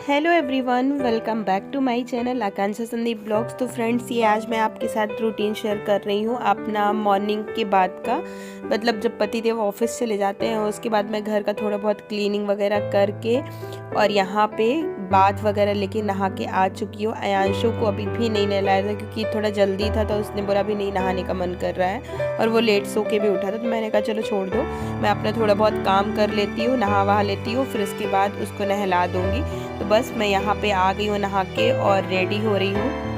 Hello everyone, welcome back to my channel Akanksha Sandeep blogs. तो friends, ये आज मैं आपके साथ रूटीन शेयर कर रही हूँ अपना मॉर्निंग के बाद का। मतलब जब पतिदेव ऑफिस चले जाते हैं उसके बाद मैं घर का थोड़ा बहुत क्लीनिंग वगैरह करके और यहाँ पे बाथ वगैरह लेके नहा के आ चुकी हूँ। अयांशु को अभी भी नहीं नहलाया था क्योंकि थोड़ा जल्दी था, तो उसने बोला अभी नहीं नहाने का मन कर रहा है और वो लेट सो के भी उठा था। तो मैंने कहा चलो छोड़ दो, मैं अपना थोड़ा बहुत काम कर लेती हूँ, नहा वहा लेती हूँ, फिर उसके बाद उसको नहला दूँगी। तो बस मैं यहाँ पे आ गई हूँ नहा के और रेडी हो रही हूँ।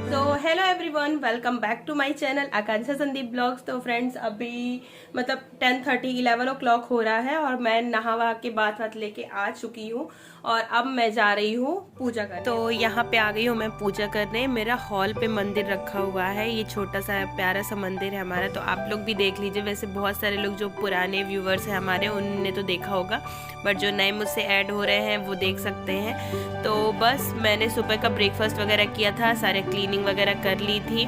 तो hello everyone, welcome back to my channel Akanksha Sandeep blogs. तो फ्रेंड्स, अभी मतलब 10:30 11 o'clock हो रहा है और मैं नहा वहा के बात लेके आ चुकी हूँ और अब मैं जा रही हूँ पूजा करने। तो यहाँ पे आ गई हूँ मैं पूजा करने। मेरा हॉल पे मंदिर रखा हुआ है, ये छोटा सा प्यारा सा मंदिर है हमारा। तो आप लोग भी देख लीजिए। वैसे बहुत सारे लोग जो पुराने व्यूवर्स हैं हमारे, उनने तो देखा होगा, बट जो नए मुझसे ऐड हो रहे हैं वो देख सकते हैं। तो बस मैंने सुबह का ब्रेकफास्ट वगैरह किया था, सारे क्लीनिंग वगैरह कर ली थी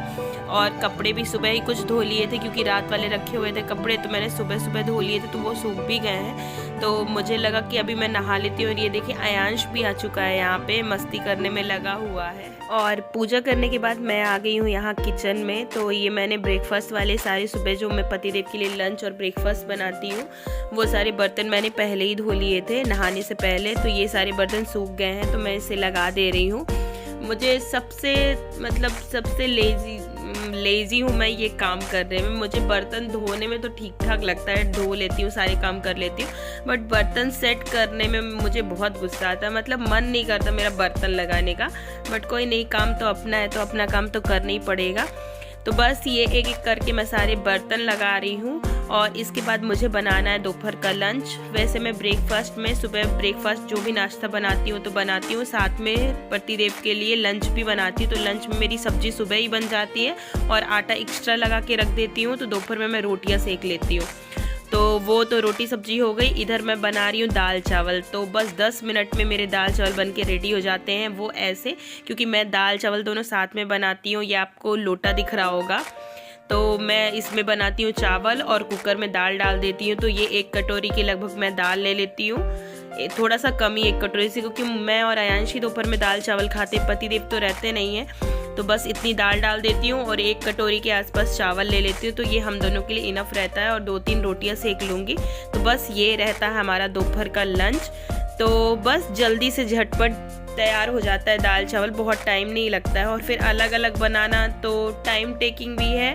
और कपड़े भी सुबह ही कुछ धो लिए थे क्योंकि रात वाले रखे हुए थे कपड़े, तो मैंने सुबह सुबह धो लिए थे तो वो सूख भी गए हैं। तो मुझे लगा कि अभी मैं नहा लेती हूँ। और ये देखिए अयांश भी आ चुका है, यहाँ पे मस्ती करने में लगा हुआ है। और पूजा करने के बाद मैं आ गई हूँ यहाँ किचन में। तो ये मैंने ब्रेकफास्ट वाले सारे सुबह जो मैं पतिदेव के लिए लंच और ब्रेकफास्ट बनाती हूँ वो सारे बर्तन मैंने पहले ही धो लिए थे नहाने से पहले। तो ये सारे बर्तन सूख गए हैं तो मैं इसे लगा दे रही हूँ। मुझे सबसे लेजी हूँ मैं ये काम करने में। मुझे बर्तन धोने में तो ठीक ठाक लगता है, धो लेती हूँ, सारे काम कर लेती हूँ, बट बर्तन सेट करने में मुझे बहुत गुस्सा आता है। मतलब मन नहीं करता मेरा बर्तन लगाने का, बट कोई नहीं, काम तो अपना है तो अपना काम तो करना ही पड़ेगा। तो बस ये एक एक करके मैं सारे बर्तन लगा रही हूँ और इसके बाद मुझे बनाना है दोपहर का लंच। वैसे मैं ब्रेकफास्ट में सुबह ब्रेकफास्ट जो भी नाश्ता बनाती हूँ तो बनाती हूँ, साथ में पतिदेव के लिए लंच भी बनाती हूँ। तो लंच में मेरी सब्जी सुबह ही बन जाती है और आटा एक्स्ट्रा लगा के रख देती हूँ। तो दोपहर में मैं रोटियाँ सेक लेती हूँ। तो वो तो रोटी सब्जी हो गई। इधर मैं बना रही हूँ दाल चावल। तो बस 10 मिनट में मेरे दाल चावल बन के रेडी हो जाते हैं। वो ऐसे क्योंकि मैं दाल चावल दोनों साथ में बनाती हूँ। ये आपको लोटा दिख रहा होगा, तो मैं इसमें बनाती हूँ चावल और कुकर में दाल डाल देती हूँ। तो ये 1 कटोरी के लगभग मैं दाल ले लेती हूँ, थोड़ा सा कम ही 1 कटोरी से, क्योंकि मैं और अयांशी दोपहर में दाल चावल खाते, पतिदेव तो रहते नहीं हैं। तो बस इतनी दाल डाल देती हूँ और 1 कटोरी के आसपास चावल ले लेती हूँ। तो ये हम दोनों के लिए इनफ रहता है और 2-3 रोटियाँ सेक लूँगी। तो बस ये रहता है हमारा दोपहर का लंच। तो बस जल्दी से झटपट तैयार हो जाता है दाल चावल, बहुत टाइम नहीं लगता है। और फिर अलग अलग बनाना तो टाइम टेकिंग भी है,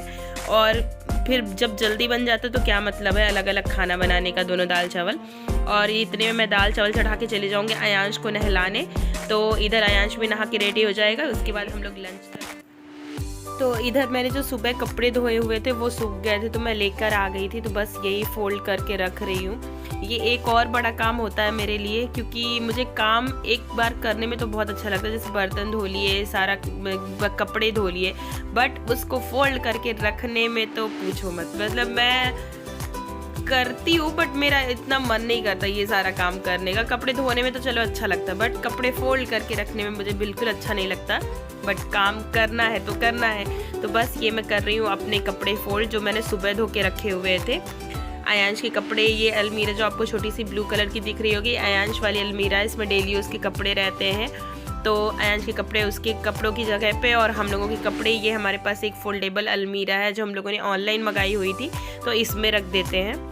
और फिर जब जल्दी बन जाता है तो क्या मतलब है अलग अलग खाना बनाने का, दोनों दाल चावल। और इतने में मैं दाल चावल चढ़ा के चले जाऊँगी अयांश को नहलाने। तो इधर अयांश भी नहा के रेडी हो जाएगा, उसके बाद हम लोग लंच करेंगे। तो इधर मैंने जो सुबह कपड़े धोए हुए थे वो सूख गए थे तो मैं लेकर आ गई थी। तो बस यही फोल्ड करके रख रही हूँ। ये एक और बड़ा काम होता है मेरे लिए, क्योंकि मुझे काम एक बार करने में तो बहुत अच्छा लगता है, जैसे बर्तन धो लिए, सारा कपड़े धो लिए, बट उसको फोल्ड करके रखने में तो पूछो मत। मतलब मैं करती हूँ बट मेरा इतना मन नहीं करता ये सारा काम करने का। कपड़े धोने में तो चलो अच्छा लगता है, बट कपड़े फोल्ड करके रखने में मुझे बिल्कुल अच्छा नहीं लगता। बट काम करना है तो करना है। तो बस ये मैं कर रही हूँ अपने कपड़े फोल्ड, जो मैंने सुबह धो के रखे हुए थे। अयांश के कपड़े, ये अलमीरा जो आपको छोटी सी ब्लू कलर की दिख रही होगी, अयांश वाली अलमीरा, इसमें डेली उसके कपड़े रहते हैं। तो अयांश के कपड़े उसके कपड़ों की जगह पे, और हम लोगों के कपड़े, ये हमारे पास एक फोल्डेबल अलमीरा है जो हम लोगों ने ऑनलाइन मंगाई हुई थी, तो इसमें रख देते हैं।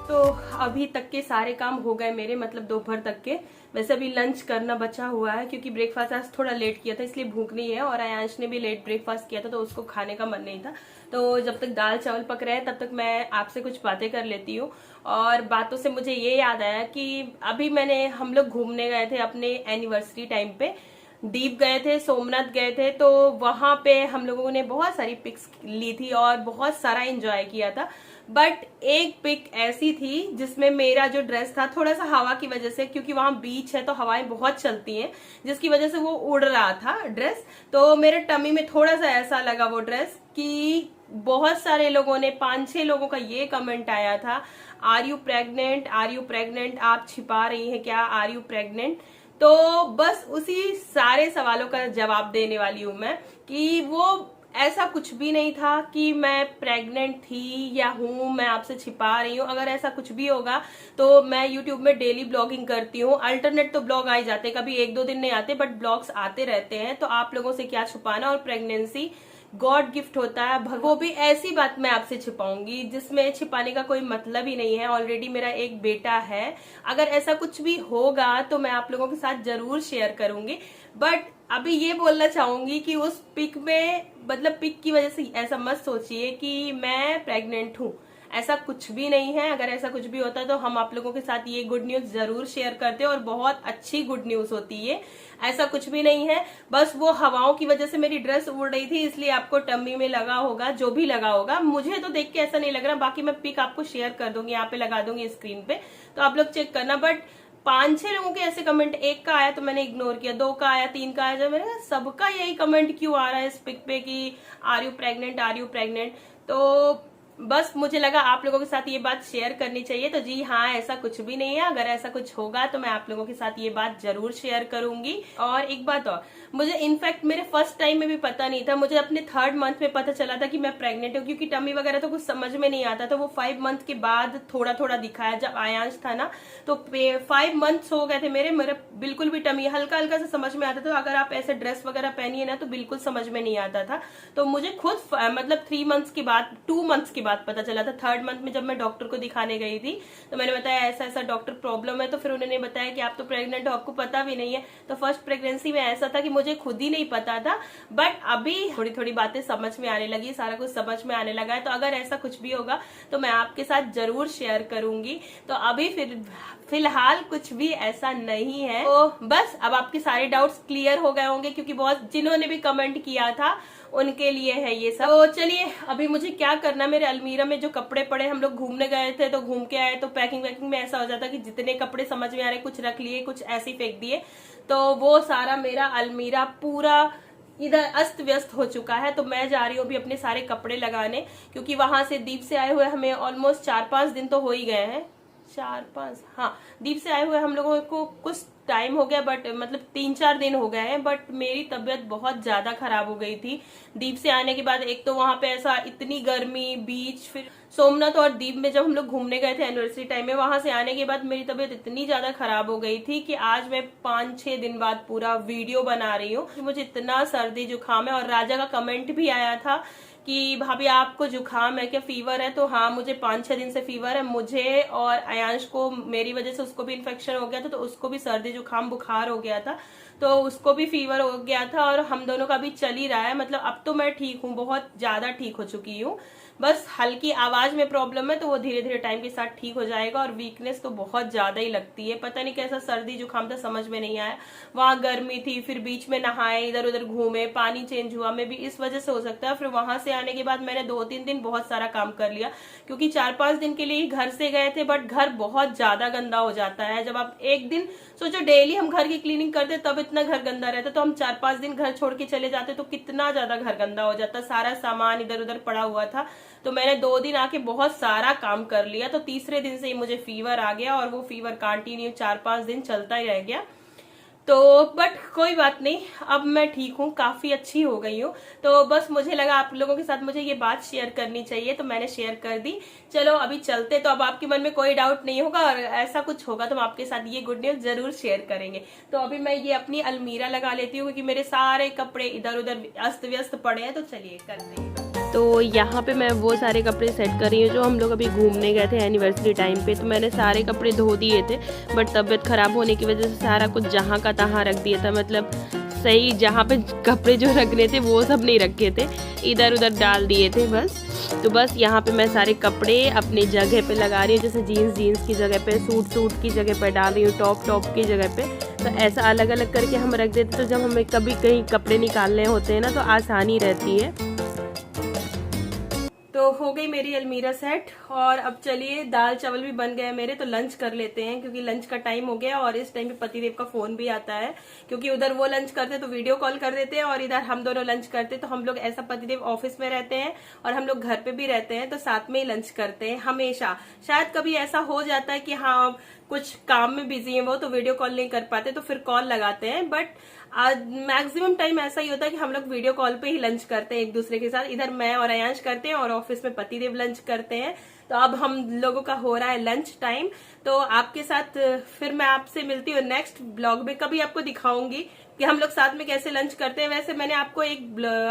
तो अभी तक के सारे काम हो गए मेरे, मतलब दोपहर तक के। वैसे अभी लंच करना बचा हुआ है क्योंकि ब्रेकफास्ट आज थोड़ा लेट किया था इसलिए भूख नहीं है, और अयांश ने भी लेट ब्रेकफास्ट किया था तो उसको खाने का मन नहीं था। तो जब तक दाल चावल पक रहे हैं तब तक मैं आपसे कुछ बातें कर लेती हूँ। और बातों से मुझे ये याद आया कि अभी हम लोग घूमने गए थे अपने एनिवर्सरी टाइम पे, दीप गए थे, सोमनाथ गए थे। तो वहां पे हम लोगों ने बहुत सारी पिक्स ली थी और बहुत सारा एंजॉय किया था। बट एक पिक ऐसी थी जिसमें मेरा जो ड्रेस था, थोड़ा सा हवा की वजह से, क्योंकि वहां बीच है तो हवाएं बहुत चलती हैं, जिसकी वजह से वो उड़ रहा था ड्रेस। तो मेरे टमी में थोड़ा सा ऐसा लगा वो ड्रेस कि बहुत सारे लोगों ने, 5-6 लोगों का ये कमेंट आया था, are you pregnant, are you pregnant, आप छिपा रही हैं क्या, आर यू प्रेग्नेंट। तो बस उसी सारे सवालों का जवाब देने वाली हूं मैं कि वो ऐसा कुछ भी नहीं था कि मैं प्रेग्नेंट थी या हूँ, मैं आपसे छिपा रही हूँ। अगर ऐसा कुछ भी होगा तो मैं यूट्यूब में डेली ब्लॉगिंग करती हूँ। अल्टरनेट तो ब्लॉग आ ही जाते, कभी एक दो दिन नहीं आते, बट ब्लॉग्स आते रहते हैं। तो आप लोगों से क्या छुपाना। और प्रेगनेंसी गॉड गिफ्ट होता है, वो भी ऐसी बात मैं आपसे छिपाऊंगी जिसमें छिपाने का कोई मतलब ही नहीं है। ऑलरेडी मेरा एक बेटा है। अगर ऐसा कुछ भी होगा तो मैं आप लोगों के साथ जरूर शेयर करूंगी। बट अभी ये बोलना चाहूंगी कि उस पिक में, मतलब पिक की वजह से ऐसा मत सोचिए कि मैं प्रेग्नेंट हूँ। ऐसा कुछ भी नहीं है। अगर ऐसा कुछ भी होता तो हम आप लोगों के साथ ये गुड न्यूज जरूर शेयर करते और बहुत अच्छी गुड न्यूज होती है। ऐसा कुछ भी नहीं है। बस वो हवाओं की वजह से मेरी ड्रेस उड़ रही थी, इसलिए आपको टम्मी में लगा होगा, जो भी लगा होगा। मुझे तो देख के ऐसा नहीं लग रहा। बाकी मैं पिक आपको शेयर कर दूंगी, यहाँ पे लगा दूंगी स्क्रीन पे, तो आप लोग चेक करना। बट 5-6 लोगों के ऐसे कमेंट, एक का आया तो मैंने इग्नोर किया, 2 का आया, 3 का आया, जब मैंने कहा सबका यही कमेंट क्यों आ रहा है इस पिक पे कि are you pregnant, are you pregnant. तो बस मुझे लगा आप लोगों के साथ ये बात शेयर करनी चाहिए। तो जी हाँ, ऐसा कुछ भी नहीं है। अगर ऐसा कुछ होगा तो मैं आप लोगों के साथ ये बात जरूर शेयर करूंगी। और एक बात और, मुझे इनफैक्ट मेरे फर्स्ट टाइम में भी पता नहीं था। मुझे अपने 3rd मंथ में पता चला था कि मैं प्रेग्नेंट हूँ, क्योंकि टमी वगैरह तो कुछ समझ में नहीं आता था। वो 5 मंथ के बाद थोड़ा थोड़ा दिखाया। जब आयांश था ना तो 5 मंथ्स हो गए थे मेरे बिल्कुल भी टमी हल्का हल्का से समझ में आता था। अगर आप ऐसे ड्रेस वगैरह पहनिए ना तो बिल्कुल समझ में नहीं आता था। तो मुझे खुद मतलब 3 मंथ्स के बाद, 2 मंथ्स के बाद पता चला था। 3rd मंथ में जब मैं डॉक्टर को दिखाने गई थी तो मैंने बताया ऐसा ऐसा डॉक्टर प्रॉब्लम है। तो फिर उन्होंने बताया कि आप तो प्रेग्नेंट हो, आपको पता भी नहीं है। तो फर्स्ट प्रेगनेंसी में ऐसा था कि मुझे खुद ही नहीं पता था। बट अभी थोड़ी थोड़ी बातें समझ में आने लगी, सारा कुछ समझ में आने लगा है। तो अगर ऐसा कुछ भी होगा तो मैं आपके साथ जरूर शेयर करूंगी। तो अभी फिलहाल कुछ भी ऐसा नहीं है। तो बस अब आपके सारे डाउट्स क्लियर हो गए होंगे, क्योंकि बहुत जिन्होंने भी कमेंट किया था उनके लिए है ये सब। तो चलिए अभी मुझे क्या करना, मेरे अलमीरा में जो कपड़े पड़े, हम लोग घूमने गए थे तो घूम के आए, तो पैकिंग वैकिंग में ऐसा हो जाता कि जितने कपड़े समझ में आ रहे कुछ रख लिए, कुछ ऐसे फेंक दिए। तो वो सारा मेरा अलमीरा पूरा इधर अस्त व्यस्त हो चुका है। तो मैं जा रही हूँ अभी अपने सारे कपड़े लगाने, क्योंकि वहां से दीप से आए हुए हमें ऑलमोस्ट 4-5 दिन तो हो ही गए हैं। 4-5, हाँ, दीप से आए हुए हम लोगों को कुछ टाइम हो गया, बट मतलब 3-4 दिन हो गए हैं। बट मेरी तबीयत बहुत ज्यादा खराब हो गई थी दीप से आने के बाद। एक तो वहां पे ऐसा इतनी गर्मी, बीच, फिर सोमनाथ और दीप में जब हम लोग घूमने गए थे एनिवर्सरी टाइम में, वहां से आने के बाद मेरी तबीयत इतनी ज्यादा खराब हो गई थी कि आज मैं 5-6 दिन बाद पूरा वीडियो बना रही हूँ। मुझे इतना सर्दी जुकाम है। और राजा का कमेंट भी आया था कि भाभी आपको जुकाम है क्या, फीवर है। तो हाँ, मुझे 5-6 दिन से फीवर है। मुझे और अयांश को, मेरी वजह से उसको भी इन्फेक्शन हो गया था, तो उसको भी सर्दी जुकाम बुखार हो गया था, तो उसको भी फीवर हो गया था। और हम दोनों का भी चल ही रहा है। मतलब अब तो मैं ठीक हूँ, बहुत ज्यादा ठीक हो चुकी हूँ। बस हल्की आवाज में प्रॉब्लम है, तो वो धीरे धीरे टाइम के साथ ठीक हो जाएगा। और वीकनेस तो बहुत ज्यादा ही लगती है। पता नहीं कैसा सर्दी जुकाम था, समझ में नहीं आया। वहां गर्मी थी, फिर बीच में नहाए, इधर उधर घूमे, पानी चेंज हुआ, में भी इस वजह से हो सकता है। फिर वहां से आने के बाद मैंने 2-3 दिन बहुत सारा काम कर लिया, क्योंकि 4-5 दिन के लिए ही घर से गए थे। बट घर बहुत ज्यादा गंदा हो जाता है जब आप एक दिन, सोचो डेली हम घर की क्लीनिंग करते तब इतना घर गंदा रहता, तो हम 4-5 दिन घर छोड़ के चले जाते तो कितना ज्यादा घर गंदा हो जाता। सारा सामान इधर उधर पड़ा हुआ था। तो मैंने 2 दिन आके बहुत सारा काम कर लिया। तो तीसरे दिन से ही मुझे फीवर आ गया, और वो फीवर कंटिन्यू 4-5 दिन चलता ही रह गया। तो बट कोई बात नहीं, अब मैं ठीक हूँ, काफी अच्छी हो गई हूँ। तो बस मुझे लगा आप लोगों के साथ मुझे ये बात शेयर करनी चाहिए, तो मैंने शेयर कर दी। चलो अभी चलते, तो अब आपके मन में कोई डाउट नहीं होगा, और ऐसा कुछ होगा तो हम आपके साथ ये गुड न्यूज जरूर शेयर करेंगे। तो अभी मैं ये अपनी अलमीरा लगा लेती हूँ, क्योंकि मेरे सारे कपड़े इधर उधर अस्त व्यस्त पड़े हैं। तो चलिए करते हैं। तो यहाँ पे मैं वो सारे कपड़े सेट कर रही हूँ जो हम लोग अभी घूमने गए थे एनिवर्सरी टाइम पे। तो मैंने सारे कपड़े धो दिए थे, बट तबीयत खराब होने की वजह से सारा कुछ जहाँ का तहाँ रख दिया था। मतलब सही जहाँ पे कपड़े जो रखने थे वो सब नहीं रखे थे, इधर उधर डाल दिए थे बस। तो बस यहाँ पे मैं सारे कपड़े अपनी जगह पे लगा रही हूँ, जैसे जीन्स की जगह पे, सूट की जगह पे डाल रही हूँ, टॉप की जगह पे। तो ऐसा अलग अलग करके हम रख देते, तो जब हमें कभी कहीं कपड़े निकालने होते हैं ना तो आसानी रहती है। तो हो गई मेरी अलमीरा सेट, और अब चलिए दाल चावल भी बन गए मेरे, तो लंच कर लेते हैं, क्योंकि लंच का टाइम हो गया। और इस टाइम पे पतिदेव का फोन भी आता है, क्योंकि उधर वो लंच करते तो वीडियो कॉल कर देते हैं, और इधर हम दोनों लंच करते। तो हम लोग ऐसा, पतिदेव ऑफिस में रहते हैं और हम लोग घर पे भी रहते हैं, तो साथ में ही लंच करते हैं हमेशा। शायद कभी ऐसा हो जाता है कि हाँ कुछ काम में बिजी है वो, तो वीडियो कॉल नहीं कर पाते तो फिर कॉल लगाते हैं। बट मैक्सिमम टाइम ऐसा ही होता है कि हम लोग वीडियो कॉल पे ही लंच करते हैं एक दूसरे के साथ। इधर मैं और अयांश करते हैं और ऑफिस में पतिदेव लंच करते हैं। तो अब हम लोगों का हो रहा है लंच टाइम। तो आपके साथ फिर मैं आपसे मिलती हूँ नेक्स्ट ब्लॉग में। कभी आपको दिखाऊंगी कि हम लोग साथ में कैसे लंच करते हैं। वैसे मैंने आपको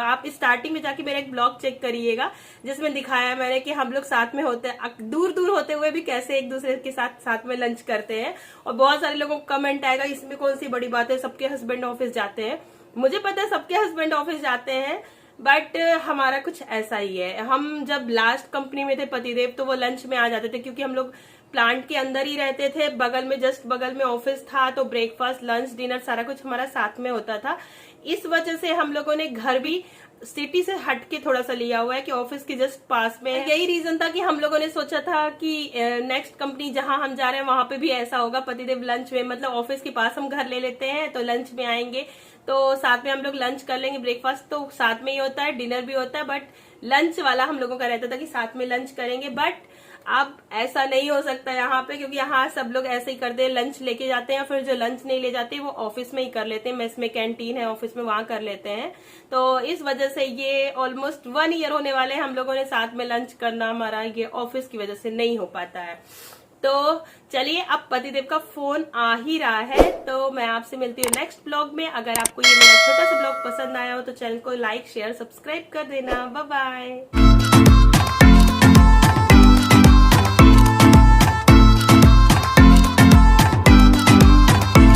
आप स्टार्टिंग में जाके मेरा एक ब्लॉग चेक करिएगा जिसमें दिखाया मैंने कि हम लोग साथ में होते हैं, दूर दूर होते हुए भी कैसे एक दूसरे के साथ में लंच करते हैं। और बहुत सारे लोगों को कमेंट आएगा इसमें कौन सी बड़ी बात है, सबके हस्बैंड ऑफिस जाते हैं। मुझे पता है सबके हस्बैंड ऑफिस जाते हैं, बट हमारा कुछ ऐसा ही है। हम जब लास्ट कंपनी में थे पतिदेव तो वो लंच में आ जाते थे, क्योंकि हम लोग प्लांट के अंदर ही रहते थे, बगल में जस्ट बगल में ऑफिस था, तो ब्रेकफास्ट लंच डिनर सारा कुछ हमारा साथ में होता था। इस वजह से हम लोगों ने घर भी सिटी से हट के थोड़ा सा लिया हुआ है कि ऑफिस के जस्ट पास में। यही रीजन था कि हम लोगों ने सोचा था कि नेक्स्ट कंपनी जहां हम जा रहे हैं वहां पे भी ऐसा होगा, पतिदेव लंच में मतलब ऑफिस के पास हम घर ले लेते हैं तो लंच में आएंगे तो साथ में हम लोग लंच कर लेंगे। ब्रेकफास्ट तो साथ में ही होता है, डिनर भी होता है, बट लंच वाला हम लोगों का रहता था कि साथ में लंच करेंगे। बट अब ऐसा नहीं हो सकता यहाँ पे, क्योंकि यहाँ सब लोग ऐसे ही करते हैं, लंच लेके जाते हैं, फिर जो लंच नहीं ले जाते वो ऑफिस में ही कर लेते हैं। मेस में कैंटीन है ऑफिस में, वहां कर लेते हैं। तो इस वजह से ये ऑलमोस्ट 1 ईयर होने वाले हैं हम लोगों ने साथ में लंच करना, हमारा ये ऑफिस की वजह से नहीं हो पाता है। तो चलिए, अब पतिदेव का फोन आ ही रहा है, तो मैं आपसे मिलती हूँ नेक्स्ट ब्लॉग में। अगर आपको ये मेरा छोटा सा ब्लॉग पसंद आया हो तो चैनल को लाइक शेयर सब्सक्राइब कर देना। Bye bye.